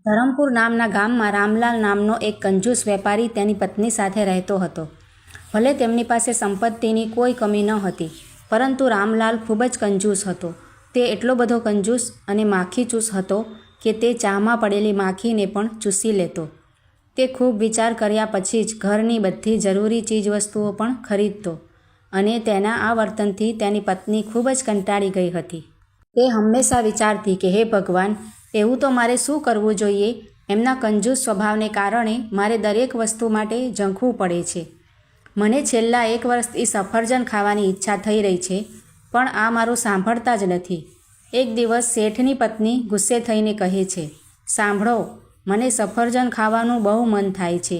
ધરમપુર નામના ગામમાં રામલાલ નામનો એક કંજૂસ વેપારી તેની પત્ની સાથે રહેતો હતો. ભલે તેમની પાસે સંપત્તિની કોઈ કમી ન હતી, પરંતુ રામલાલ ખૂબ જ કંજૂસ હતો. તે એટલો બધો કંજૂસ અને માખીચૂસ હતો કે તે ચામાં પડેલી માખીને પણ ચૂસી લેતો. તે ખૂબ વિચાર કર્યા પછી જ ઘરની બધી જરૂરી ચીજવસ્તુઓ પણ ખરીદતો અને તેના આ વર્તનથી તેની પત્ની ખૂબ જ કંટાળી ગઈ હતી. તે હંમેશા વિચારતી કે હે ભગવાન, એવું તો મારે શું કરવું જોઈએ? એમના કંજૂસ સ્વભાવને કારણે મારે દરેક વસ્તુ માટે ઝંખવું પડે છે. મને છેલ્લા 1 વર્ષથી સફરજન ખાવાની ઈચ્છા થઈ રહી છે, પણ આ મારું સાંભળતા જ નથી. એક દિવસ શેઠની પત્ની ગુસ્સે થઈને કહે છે, સાંભળો, મને સફરજન ખાવાનું બહુ મન થાય છે.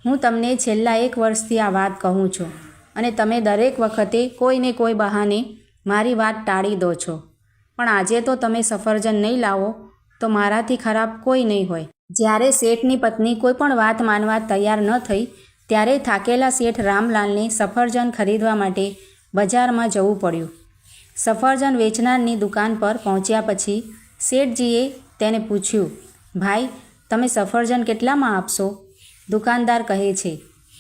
હું તમને છેલ્લા 1 વર્ષથી આ વાત કહું છું અને તમે દરેક વખતે કોઈને કોઈ બહાને મારી વાત ટાળી દો છો. પણ આજે તો તમે સફરજન નહીં લાવો તો મારાથી ખરાબ કોઈ નહીં હોય. જ્યારે શેઠની પત્ની કોઈ પણ વાત માનવા તૈયાર ન થઈ, ત્યારે થાકેલા શેઠ રામલાલને સફરજન ખરીદવા માટે બજારમાં જવું પડ્યું. સફરજન વેચનારની દુકાન પર પહોંચ્યા પછી શેઠજીએ તેને પૂછ્યું, ભાઈ, તમે સફરજન કેટલામાં આપશો? દુકાનદાર કહે છે,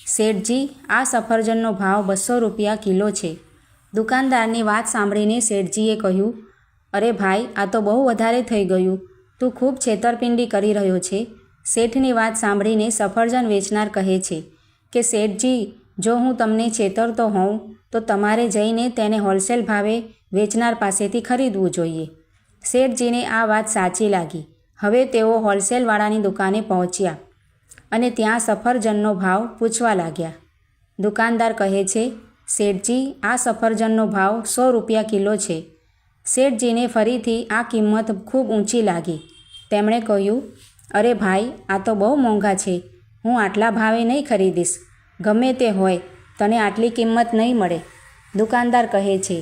શેઠજી, આ સફરજનનો ભાવ 200 રૂપિયા કિલો છે. દુકાનદારની વાત સાંભળીને શેઠજીએ કહ્યું, અરે ભાઈ, આ તો બહુ વધારે થઈ ગયું. તું ખૂબ છેતરપિંડી કરી રહ્યો છે. શેઠની વાત સાંભળીને સફરજન વેચનાર કહે છે કે શેઠજી, જો હું તમને છેતરતો હોઉં તો તમારે જઈને તેને હોલસેલ ભાવે વેચનાર પાસેથી ખરીદવું જોઈએ. શેઠજીને આ વાત સાચી લાગી. હવે તેઓ હોલસેલવાળાની દુકાને પહોંચ્યા અને ત્યાં સફરજનનો ભાવ પૂછવા લાગ્યા. દુકાનદાર કહે છે, શેઠજી, આ સફરજનનો ભાવ 100 રૂપિયા કિલો છે. શેઠજીને ફરીથી આ કિંમત ખૂબ ઊંચી લાગી. તેમણે કહ્યું, અરે ભાઈ, આ તો બહુ મોંઘા છે. હું આટલા ભાવે નહીં ખરીદીશ. ગમે તે હોય, તને આટલી કિંમત નહીં મળે. દુકાનદાર કહે છે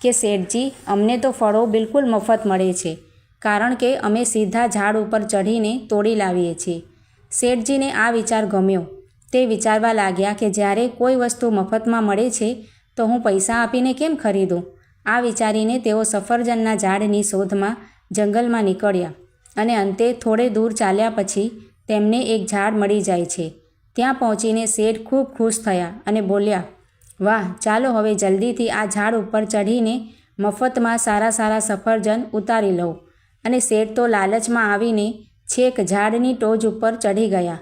કે શેઠજી, અમને તો ફળો બિલકુલ મફત મળે છે, કારણ કે અમે સીધા ઝાડ ઉપર ચઢીને તોડી લાવીએ છીએ. શેઠજીને આ વિચાર ગમ્યો. તે વિચારવા લાગ્યા કે જ્યારે કોઈ વસ્તુ મફતમાં મળે છે તો હું પૈસા આપીને કેમ ખરીદું? આ વિચારીને તેઓ સફરજનના ઝાડની શોધમાં જંગલમાં નીકળ્યા અને અંતે થોડે દૂર ચાલ્યા પછી તેમને એક ઝાડ મળી જાય છે. ત્યાં પહોંચીને શેઠ ખૂબ ખુશ થયા અને બોલ્યા, વાહ, ચાલો હવે જલ્દીથી આ ઝાડ ઉપર ચઢીને મફતમાં સારા સારા સફરજન ઉતારી લઉં. અને શેઠ તો લાલચમાં આવીને છેક ઝાડની ટોચ ઉપર ચઢી ગયા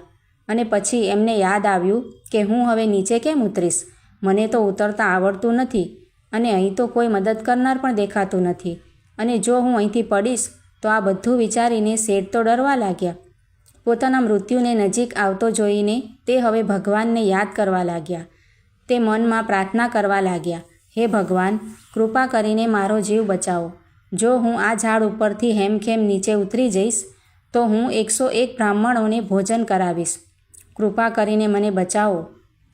અને પછી એમને યાદ આવ્યું કે હું હવે નીચે કેમ ઉતરીશ? મને તો ઉતરતા આવડતું નથી અને અહીં તો કોઈ મદદ કરનાર પણ દેખાતું નથી, અને જો હું અહીંથી પડીશ તો આ બધું વિચારીને શેઠ તો ડરવા લાગ્યા. પોતાના મૃત્યુને નજીક આવતો જોઈને તે હવે ભગવાનને યાદ કરવા લાગ્યા. તે મનમાં પ્રાર્થના કરવા લાગ્યા, હે ભગવાન, કૃપા કરીને મારો જીવ બચાવો. જો હું આ ઝાડ ઉપરથી હેમખેમ નીચે ઉતરી જઈશ તો હું 101 બ્રાહ્મણોને ભોજન કરાવીશ. કૃપા કરીને મને બચાવો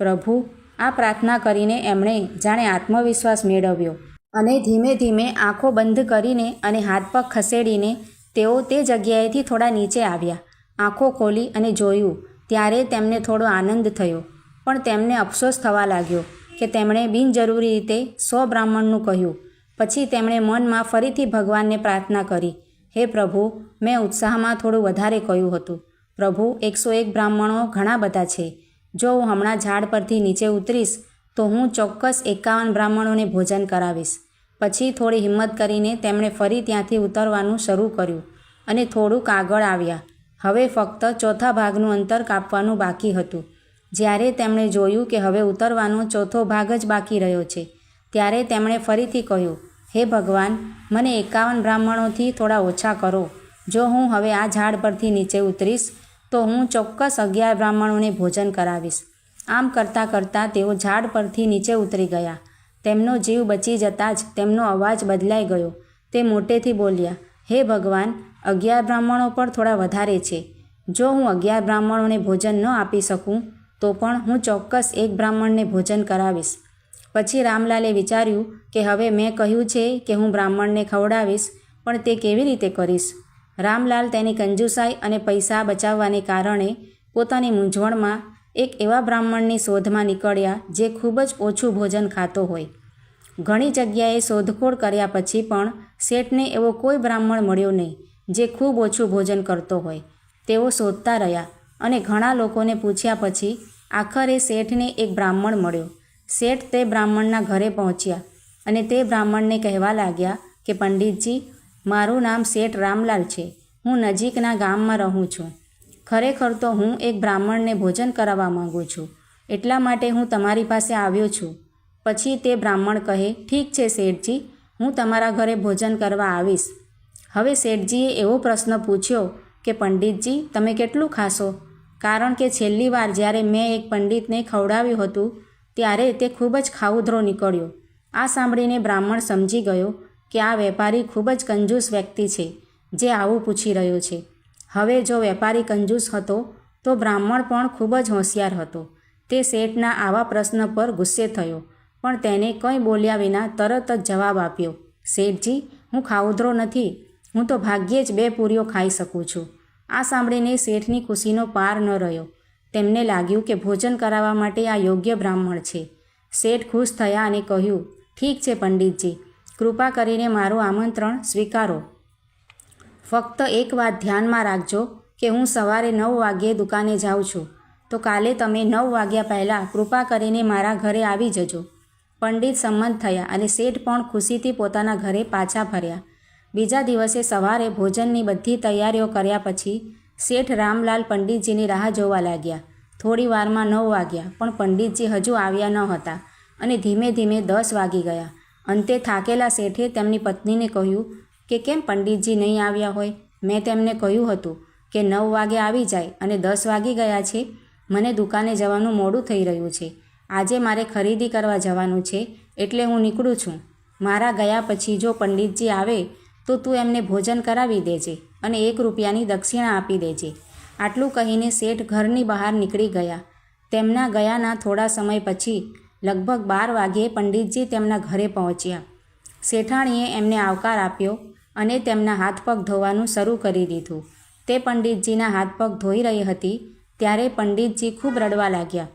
પ્રભુ. આ પ્રાર્થના કરીને એમણે જાણે આત્મવિશ્વાસ મેળવ્યો અને ધીમે ધીમે આંખો બંધ કરીને અને હાથ પગ ખસેડીને તેઓ તે જગ્યાએથી થોડા નીચે આવ્યા. આંખો ખોલી અને જોયું ત્યારે તેમને થોડો આનંદ થયો, પણ તેમને અફસોસ થવા લાગ્યો કે તેમણે બિનજરૂરી રીતે 100 બ્રાહ્મણનું કહ્યું. પછી તેમણે મનમાં ફરીથી ભગવાનને પ્રાર્થના કરી, હે પ્રભુ, મેં ઉત્સાહમાં થોડું વધારે કહ્યું હતું. પ્રભુ, 101 બ્રાહ્મણો ઘણા બધા છે. જો હું હમણાં ઝાડ પરથી નીચે ઉતરીશ તો હું ચોક્કસ 51 બ્રાહ્મણોને ભોજન કરાવીશ. પછી થોડી હિંમત કરીને તેમણે ફરી ત્યાંથી ઉતરવાનું શરૂ કર્યું અને થોડુંક આગળ આવ્યા. હવે ફક્ત ચોથા ભાગનું અંતર કાપવાનું બાકી હતું. જ્યારે તેમણે જોયું કે હવે ઉતરવાનો ચોથો ભાગ જ બાકી રહ્યો છે, ત્યારે તેમણે ફરીથી કહ્યું, હે ભગવાન, મને 51 બ્રાહ્મણોથી થોડા ઓછા કરો. જો હું હવે આ ઝાડ પરથી નીચે ઉતરીશ તો હું ચોક્કસ 11 બ્રાહ્મણોને ભોજન કરાવીશ. આમ કરતાં કરતાં તેઓ ઝાડ પરથી નીચે ઉતરી ગયા. તેમનો જીવ બચી જતાં જ તેમનો અવાજ બદલાઈ ગયો. તે મોટેથી બોલ્યા, હે ભગવાન, 11 બ્રાહ્મણો પર થોડા વધારે છે. જો હું 11 બ્રાહ્મણોને ભોજન ન આપી શકું તો પણ હું ચોક્કસ 1 બ્રાહ્મણને ભોજન કરાવીશ. પછી રામલાલે વિચાર્યું કે હવે મેં કહ્યું છે કે હું બ્રાહ્મણને ખવડાવીશ, પણ તે કેવી રીતે કરીશ? રામલાલ તેની કંજૂસાઈ અને પૈસા બચાવવાને કારણે પોતાની મૂંઝવણમાં એક એવા બ્રાહ્મણની શોધમાં નીકળ્યા જે ખૂબ જ ઓછું ભોજન ખાતો હોય. ઘણી જગ્યાએ શોધખોળ કર્યા પછી પણ શેઠને એવો કોઈ બ્રાહ્મણ મળ્યો નહીં જે ખૂબ ઓછું ભોજન કરતો હોય. તેઓ શોધતા રહ્યા અને ઘણા લોકોને પૂછ્યા પછી આખરે શેઠને એક બ્રાહ્મણ મળ્યો. શેઠ તે બ્રાહ્મણના ઘરે પહોંચ્યા અને તે બ્રાહ્મણને કહેવા લાગ્યા કે પંડિતજી, મારું નામ શેઠ રામલાલ છે. હું નજીકના ગામમાં રહું છું. ખરેખર તો હું એક બ્રાહ્મણને ભોજન કરાવવા માગું છું, એટલા માટે હું તમારી પાસે આવ્યો છું. પછી તે બ્રાહ્મણ કહે, ઠીક છે શેઠજી, હું તમારા ઘરે ભોજન કરવા આવીશ. હવે શેઠજીએ એવો પ્રશ્ન પૂછ્યો કે પંડિતજી, તમે કેટલું ખાશો? કારણ કે છેલ્લી વાર જ્યારે મેં એક પંડિતને ખવડાવ્યું હતું ત્યારે તે ખૂબ જ ખાઉધરો નીકળ્યો. આ સાંભળીને બ્રાહ્મણ સમજી ગયો કે આ વેપારી ખૂબ જ કંજૂસ વ્યક્તિ છે જે આવું પૂછી રહ્યો છે. હવે જો વેપારી કંજૂસ હતો તો બ્રાહ્મણ પણ ખૂબ જ હોશિયાર હતો. તે શેઠના આવા પ્રશ્ન પર ગુસ્સે થયો, પણ તેને કંઈ બોલ્યા વિના તરત જ જવાબ આપ્યો, શેઠજી, હું ખાઉધરો નથી. હું તો ભાગ્યે જ 2 પૂરીઓ ખાઈ શકું છું. આ સાંભળીને શેઠની ખુશીનો પાર ન રહ્યો. તેમને લાગ્યું કે ભોજન કરાવવા માટે આ યોગ્ય બ્રાહ્મણ છે. શેઠ ખુશ થયા અને કહ્યું, ઠીક છે પંડિતજી, કૃપા કરીને મારું આમંત્રણ સ્વીકારો. ફક્ત એક વાત ધ્યાનમાં રાખજો કે હું સવારે 9 વાગ્યે દુકાને જાઉં છું, તો કાલે તમે 9 વાગ્યા પહેલાં કૃપા કરીને મારા ઘરે આવી જજો. પંડિત સંમત થયા અને શેઠ પણ ખુશીથી પોતાના ઘરે પાછા ફર્યા. બીજા દિવસે સવારે ભોજનની બધી તૈયારીઓ કર્યા પછી શેઠ રામલાલ પંડિતજીની રાહ જોવા લાગ્યા. થોડી વારમાં 9 વાગ્યા, પણ પંડિતજી હજુ આવ્યા ન હતા અને ધીમે ધીમે 10 વાગી ગયા. અંતે થાકેલા શેઠે તેમની પત્નીને કહ્યું કે કેમ પંડિતજી નહીં આવ્યા હોય? મેં તેમને કહ્યું હતું કે 9 વાગે આવી જાય અને 10 વાગી ગયા છે. મને દુકાને જવાનું મોડું થઈ રહ્યું છે. આજે મારે ખરીદી કરવા જવાનું છે, એટલે હું નીકળું છું. મારા ગયા પછી જો પંડિતજી આવે તો તું એમને ભોજન કરાવી દેજે અને 1 રૂપિયાની દક્ષિણા આપી દેજે. આટલું કહીને શેઠ ઘરની બહાર નીકળી ગયા. તેમના ગયાના થોડા સમય પછી લગભગ 12 વાગ્યે પંડિતજી તેમના ઘરે પહોંચ્યા. શેઠાણીએ એમને આવકાર આપ્યો અને તેમના હાથ પગ ધોવાનું શરૂ કરી દીધું. તે પંડિતજીના હાથ પગ ધોઈ રહી હતી ત્યારે પંડિતજી ખૂબ રડવા લાગ્યા.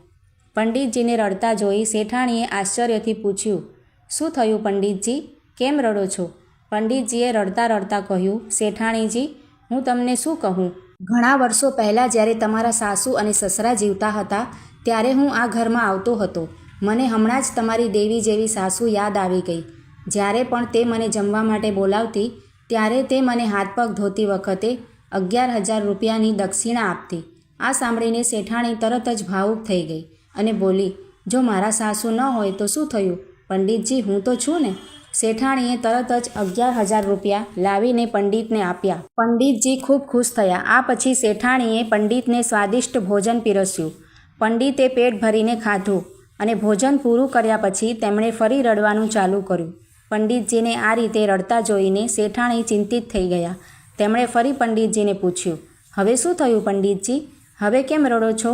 પંડિતજીને રડતા જોઈ શેઠાણીએ આશ્ચર્યથી પૂછ્યું, શું થયું પંડિતજી, કેમ રડો છો? પંડિતજીએ રડતા રડતા કહ્યું, શેઠાણીજી, હું તમને શું કહું? ઘણા વર્ષો પહેલાં જ્યારે તમારા સાસુ અને સસરા જીવતા હતા ત્યારે હું આ ઘરમાં આવતો હતો. મને હમણાં જ તમારી દેવી જેવી સાસુ યાદ આવી ગઈ. જ્યારે પણ તે મને જમવા માટે બોલાવતી ત્યારે તે મને હાથ પગ ધોતી વખતે 11,000 રૂપિયાની દક્ષિણા આપતી. આ સાંભળીને શેઠાણી તરત જ ભાવુક થઈ ગઈ અને બોલી, જો મારા સાસુ ન હોય તો શું થયું? પંડિતજી, હું તો છું ને. શેઠાણીએ તરત જ 11,000 રૂપિયા લાવીને પંડિતને આપ્યા. પંડિતજી ખૂબ ખુશ થયા. આ પછી શેઠાણીએ પંડિતને સ્વાદિષ્ટ ભોજન પીરસ્યું. પંડિતે પેટ ભરીને ખાધું અને ભોજન પૂરું કર્યા પછી તેમણે ફરી રડવાનું ચાલુ કર્યું. પંડિતજીને આ રીતે રડતા જોઈને શેઠાણી ચિંતિત થઈ ગયા. તેમણે ફરી પંડિતજીને પૂછ્યું, હવે શું થયું પંડિતજી? હવે કેમ રડો છો?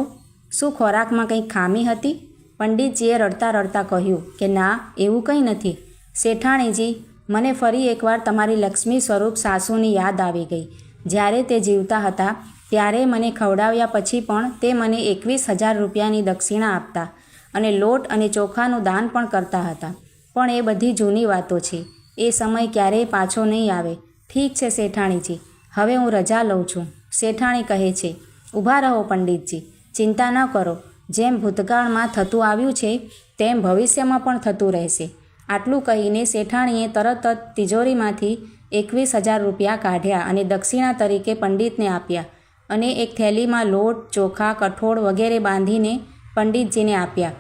શું ખોરાકમાં કંઈ ખામી હતી? પંડિતજીએ રડતા રડતા કહ્યું કે ના, એવું કંઈ નથી. શેઠાણીજી, મને ફરી એકવાર તમારી લક્ષ્મી સ્વરૂપ સાસુની યાદ આવી ગઈ. જ્યારે તે જીવતા હતા ત્યારે મને ખવડાવ્યા પછી પણ તે મને 21,000 રૂપિયાની દક્ષિણા આપતા અને લોટ અને ચોખાનું દાન પણ કરતા હતા. પણ એ બધી જૂની વાતો છે. એ સમય ક્યારેય પાછો નહીં આવે. ઠીક છે શેઠાણીજી, હવે હું રજા લઉં છું. શેઠાણી કહે છે, ઊભા રહો પંડિતજી, ચિંતા ન કરો. જેમ ભૂતકાળમાં થતું આવ્યું છે તેમ ભવિષ્યમાં પણ થતું રહેશે. આટલું કહીને શેઠાણીએ તરત જ તિજોરીમાંથી 21,000 રૂપિયા કાઢ્યા અને દક્ષિણા તરીકે પંડિતને આપ્યા અને એક થેલીમાં લોટ, ચોખા, કઠોળ વગેરે બાંધીને પંડિતજીને આપ્યા.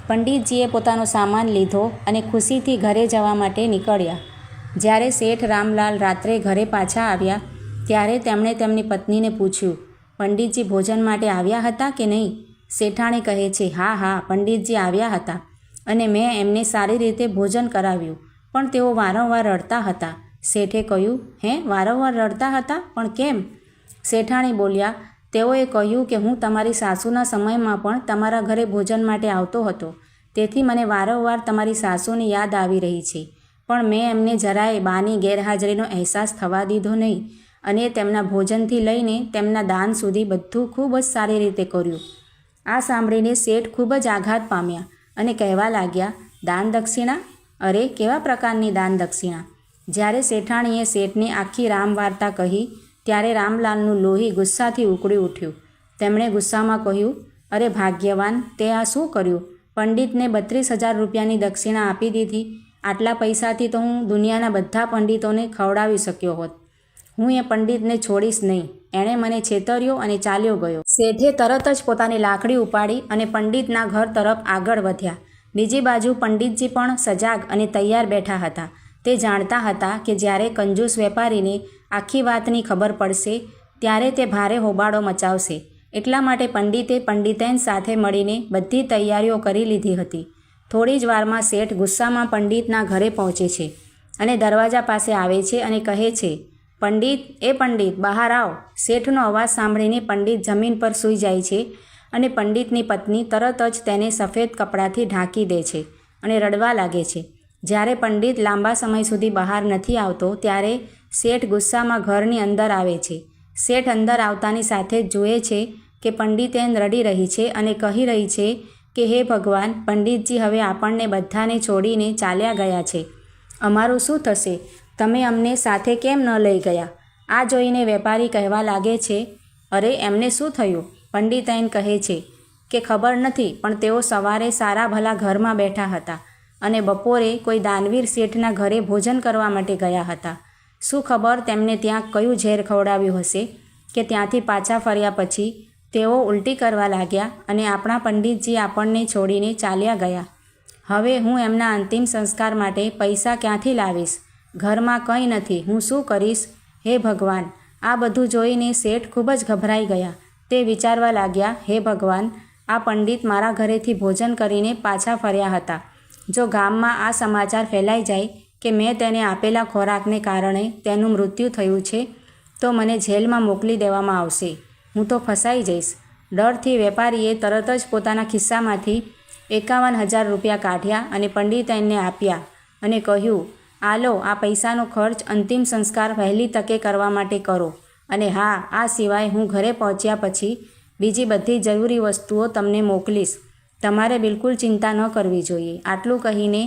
પંડિતજીએ પોતાનો સામાન લીધો અને ખુશીથી ઘરે જવા માટે નીકળ્યા. જ્યારે શેઠ રામલાલ રાત્રે ઘરે પાછા આવ્યા ત્યારે તેમણે તેમની પત્નીને પૂછ્યું, પંડિતજી ભોજન માટે આવ્યા હતા કે નહીં? શેઠાણી કહે છે, હા, પંડિતજી આવ્યા હતા અને મેં એમને સારી રીતે ભોજન કરાવ્યું, પણ તેઓ વારંવાર રડતા હતા. શેઠે કહ્યું, હે, વારંવાર રડતા હતા? પણ કેમ? શેઠાણી બોલ્યા, તેઓએ કહ્યું કે હું તમારી સાસુના સમયમાં પણ તમારા ઘરે ભોજન માટે આવતો હતો, તેથી મને વારંવાર તમારી સાસુની યાદ આવી રહી છે. પણ મેં એમને જરાય બાની ગેરહાજરીનો અહેસાસ થવા દીધો નહીં અને તેમના ભોજનથી લઈને તેમના દાન સુધી બધું ખૂબ જ સારી રીતે કર્યું. આ સાંભળીને શેઠ ખૂબ જ આઘાત પામ્યા અને કહેવા લાગ્યા, દાન દક્ષિણા? અરે, કેવા પ્રકારની દાન દક્ષિણા? જ્યારે શેઠાણીએ શેઠને આખી રામ વાર્તા કહી ત્યારે રામલાલનું લોહી ગુસ્સાથી ઉકળી ઉઠ્યું. તેમણે ગુસ્સામાં કહ્યું, અરે ભાગ્યવાન, તે આ શું કર્યું? પંડિતને 32,000 રૂપિયાની દક્ષિણા આપી દીધી. આટલા પૈસાથી તો હું દુનિયાના બધા પંડિતોને ખવડાવી શક્યો હોત. હું એ પંડિતને છોડીશ નહીં. એણે મને છેતર્યો અને ચાલ્યો ગયો. શેઠે તરત જ પોતાની લાકડી ઉપાડી અને પંડિતના ઘર તરફ આગળ વધ્યા. બીજી બાજુ પંડિતજી પણ સજાગ અને તૈયાર બેઠા હતા. તે જાણતા હતા કે જ્યારે કંજૂસ વેપારીને આખી વાતની ખબર પડશે ત્યારે તે ભારે હોબાળો મચાવશે. એટલા માટે પંડિતે પંડિતેન સાથે મળીને બધી તૈયારીઓ કરી લીધી હતી. થોડી જ વારમાં શેઠ ગુસ્સામાં પંડિતના ઘરે પહોંચે છે અને દરવાજા પાસે આવે છે અને કહે છે, પંડિત, એ પંડિત, બહાર આવ. શેઠનો અવાજ સાંભળીને પંડિત જમીન પર સૂઈ જાય છે અને પંડિતની પત્ની તરત જ તેને સફેદ કપડાથી ઢાંકી દે છે અને રડવા લાગે છે. જ્યારે પંડિત લાંબા સમય સુધી બહાર નથી આવતો ત્યારે શેઠ ગુસ્સામાં ઘરની અંદર આવે છે. શેઠ અંદર આવતાની સાથે જ જુએ છે કે પંડિતેન રડી રહી છે અને કહી રહી છે કે હે ભગવાન, પંડિતજી હવે આપણને બધાને છોડીને ચાલ્યા ગયા છે. અમારું શું થશે? તમે અમને સાથે કેમ ન લઈ ગયા? આ જોઈને વેપારી કહેવા લાગે છે, અરે એમને શું થયું? પંડિતેન કહે છે કે ખબર નથી, પણ તેઓ સવારે સારા ભલા ઘરમાં બેઠા હતા અને બપોરે કોઈ દાનવીર શેઠના ઘરે ભોજન કરવા માટે ગયા હતા. શું ખબર તેમને ત્યાં કયું ઝેર ખવડાવ્યું હશે કે ત્યાંથી પાછા ફર્યા પછી તેઓ ઉલટી કરવા લાગ્યા અને આપણા પંડિતજી આપણને છોડીને ચાલ્યા ગયા. હવે હું એમના અંતિમ સંસ્કાર માટે પૈસા ક્યાંથી લાવીશ? ઘરમાં કંઈ નથી. હું શું કરીશ? હે ભગવાન! આ બધું જોઈને શેઠ ખૂબ જ ગભરાઈ ગયા. તે વિચારવા લાગ્યા, હે ભગવાન, આ પંડિત મારા ઘરેથી ભોજન કરીને પાછા ફર્યા હતા. જો ગામમાં આ સમાચાર ફેલાઈ જાય કે મેં તેને આપેલા ખોરાકને કારણે તેનું મૃત્યુ થયું છે તો મને જેલમાં મોકલી દેવામાં આવશે. હું તો ફસાઈ જઈશ. ડરથી વેપારીએ તરત જ પોતાના ખિસ્સામાંથી 51,000 રૂપિયા કાઢ્યા અને પંડિતેનને આપ્યા અને કહ્યું, આ લો, આ પૈસાનો ખર્ચ અંતિમ સંસ્કાર વહેલી તકે કરવા માટે કરો. અને હા, આ સિવાય હું ઘરે પહોંચ્યા પછી બીજી બધી જરૂરી વસ્તુઓ તમને મોકલીશ. તમારે બિલકુલ ચિંતા ન કરવી જોઈએ. આટલું કહીને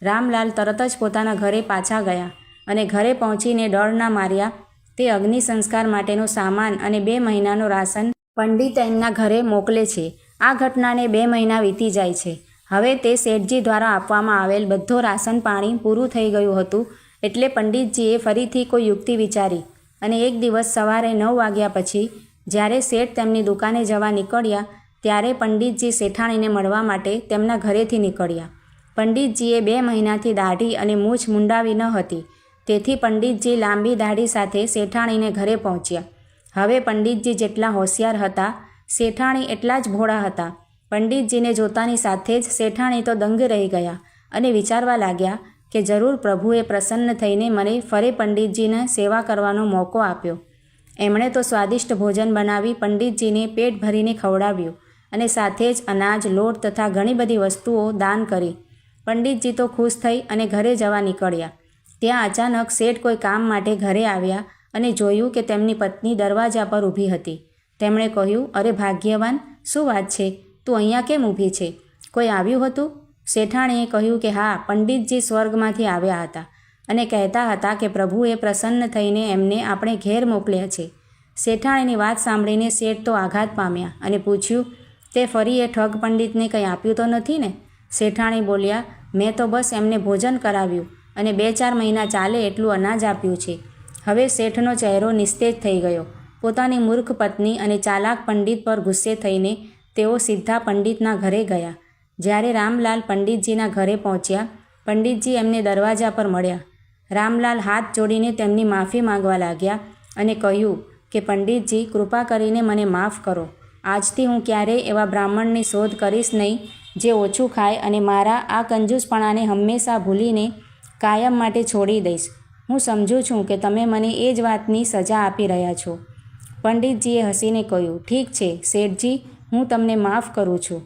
રામલાલ તરત જ પોતાના ઘરે પાછા ગયા અને ઘરે પહોંચીને ડરના માર્યા તે અગ્નિ સંસ્કાર માટેનો સામાન અને 2 મહિનાનું રાશન પંડિતેનના ઘરે મોકલે છે. આ ઘટનાને 2 મહિના વીતી જાય છે. હવે તે શેઠજી દ્વારા આપવામાં આવેલ બધો રાશન પાણી પૂરું થઈ ગયું હતું. એટલે પંડિતજીએ ફરીથી કોઈ યુક્તિ વિચારી અને એક દિવસ સવારે 9 વાગ્યા પછી જ્યારે શેઠ તેમની દુકાને જવા નીકળ્યા ત્યારે પંડિતજી શેઠાણીને મળવા માટે તેમના ઘરેથી નીકળ્યા. પંડિતજીએ 2 મહિનાથી દાઢી અને મૂછ મુંડાવી ન હતી. તેથી પંડિતજી લાંબી દાઢી સાથે શેઠાણીને ઘરે પહોંચ્યા. હવે પંડિતજી જેટલા હોશિયાર હતા, શેઠાણી એટલા જ ભોળા હતા. પંડિતજીને જોતાની સાથે જ શેઠાણી તો દંગ રહી ગયા અને વિચારવા લાગ્યા કે જરૂર પ્રભુએ પ્રસન્ન થઈને મને ફરી પંડિતજીને સેવા કરવાનો મોકો આપ્યો. એમણે તો સ્વાદિષ્ટ ભોજન બનાવી પંડિતજીને પેટ ભરીને ખવડાવ્યું અને સાથે જ અનાજ, લોટ તથા ઘણી બધી વસ્તુઓ દાન કરી. પંડિતજી તો ખુશ થઈ અને ઘરે જવા નીકળ્યા. ત્યાં અચાનક શેઠ કોઈ કામ માટે ઘરે આવ્યા અને જોયું કે તેમની પત્ની દરવાજા પર ઊભી હતી. તેમણે કહ્યું, અરે ભાગ્યવાન, શું વાત છે? તું અહીંયા કેમ ઊભી છે? કોઈ આવ્યું હતું? શેઠાણીએ કહ્યું કે હા, પંડિતજી સ્વર્ગમાંથી આવ્યા હતા અને કહેતા હતા કે પ્રભુએ પ્રસન્ન થઈને એમને આપણે ઘેર મોકલ્યા છે. શેઠાણીની વાત સાંભળીને શેઠ તો આઘાત પામ્યા અને પૂછ્યું, તે ફરી એ ઠગ પંડિતને કંઈ આપ્યું તો નથી ને? શેઠાણી બોલ્યા, મેં તો બસ એમને ભોજન કરાવ્યું અને 2-4 મહિના ચાલે એટલું અનાજ આપ્યું છે. હવે શેઠનો ચહેરો નિસ્તેજ થઈ ગયો. પોતાની મૂર્ખ પત્ની અને ચાલાક પંડિત પર ગુસ્સે થઈને તેઓ સીધા પંડિતના ઘરે ગયા. જ્યારે રામલાલ પંડિતજીના ઘરે પહોંચ્યા, પંડિતજી એમને દરવાજા પર મળ્યા. રામલાલ હાથ જોડીને તેમની માફી માંગવા લાગ્યા અને કહ્યું કે પંડિતજી, કૃપા કરીને મને માફ કરો. આજથી હું ક્યારેય એવા બ્રાહ્મણની શોધ કરીશ નહીં જે ઓછું ખાય અને મારા આ કંજૂસપણાને હંમેશા ભૂલીને કાયમ માટે છોડી દઈશ. હું સમજું છું કે તમે મને એ જ વાતની સજા આપી રહ્યા છો. પંડિતજીએ હસીને કહ્યું, ઠીક છે શેઠજી, હું તમને માફ કરું છું,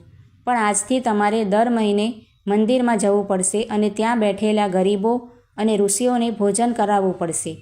પણ આજથી તમારે દર મહિને મંદિરમાં જવું પડશે અને ત્યાં બેઠેલા ગરીબો અને ઋષિઓને ભોજન કરાવવું પડશે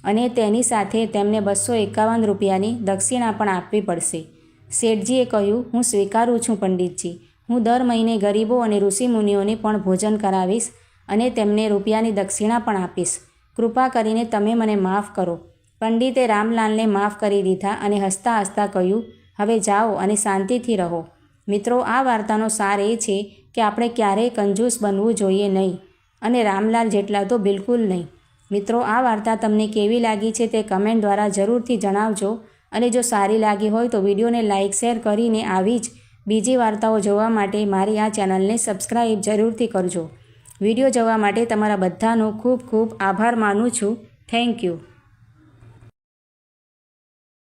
અને તેની સાથે તેમને 251 રૂપિયાની દક્ષિણા પણ આપવી પડશે. શેઠજીએ કહ્યું, હું સ્વીકારું છું પંડિતજી. હું દર મહિને ગરીબો અને ઋષિમુનિઓને પણ ભોજન કરાવીશ અને તેમને રૂપિયાની દક્ષિણા પણ આપીશ. કૃપા કરીને તમે મને માફ કરો. પંડિતે રામલાલને માફ કરી દીધા અને હસતા હસતા કહ્યું, હવે જાઓ અને શાંતિથી રહો. મિત્રો, આ વાર્તાનો સાર એ છે કે આપણે ક્યારેય કંજૂસ બનવું જોઈએ નહીં, અને રામલાલ જેટલા તો બિલકુલ નહીં. મિત્રો, આ વાર્તા તમને કેવી લાગી છે તે કમેન્ટ દ્વારા જરૂરથી જણાવજો, અને જો સારી લાગી હોય તો વિડીયોને લાઇક શેર કરીને આવી જ બીજી વાર્તાઓ જોવા માટે મારી આ ચેનલને સબસ્ક્રાઈબ જરૂરથી કરજો. વિડીયો જોવા માટે તમારા બધાનો ખૂબ ખૂબ આભાર માનું છું. Thank you.